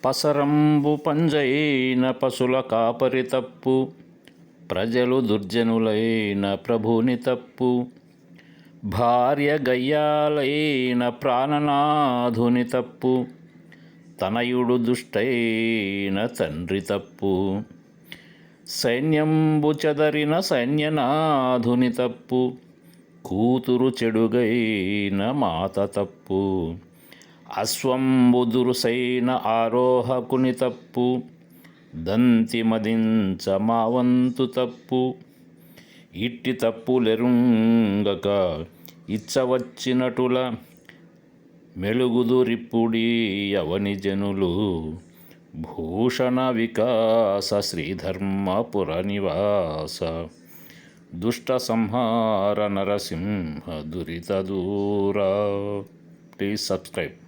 పసరంబు పంజైన పశుల కాపరి తప్పు, ప్రజలు దుర్జనులైన ప్రభుని తప్పు. భార్య గయ్యాలైన ప్రాణనాథుని తప్పు, తనయుడు దుష్టైన తండ్రి తప్పు. సైన్యంబు చెదరిన సైన్యనాథుని తప్పు, కూతురు చెడుగైన మాత తప్పు. అశ్వంబు దురుసైన ఆరోహకుని తప్పు, దంతి మదించ మావంతు తప్పు. ఇట్టి తప్పులెరుంగక ఇచ్చవచ్చినటుల మెలుగుదురిప్పుడీ అవని జనులు. భూషణ వికాస శ్రీధర్మపుర నివాస, దుష్ట సంహార నరసింహ దురిత దూర. Please subscribe.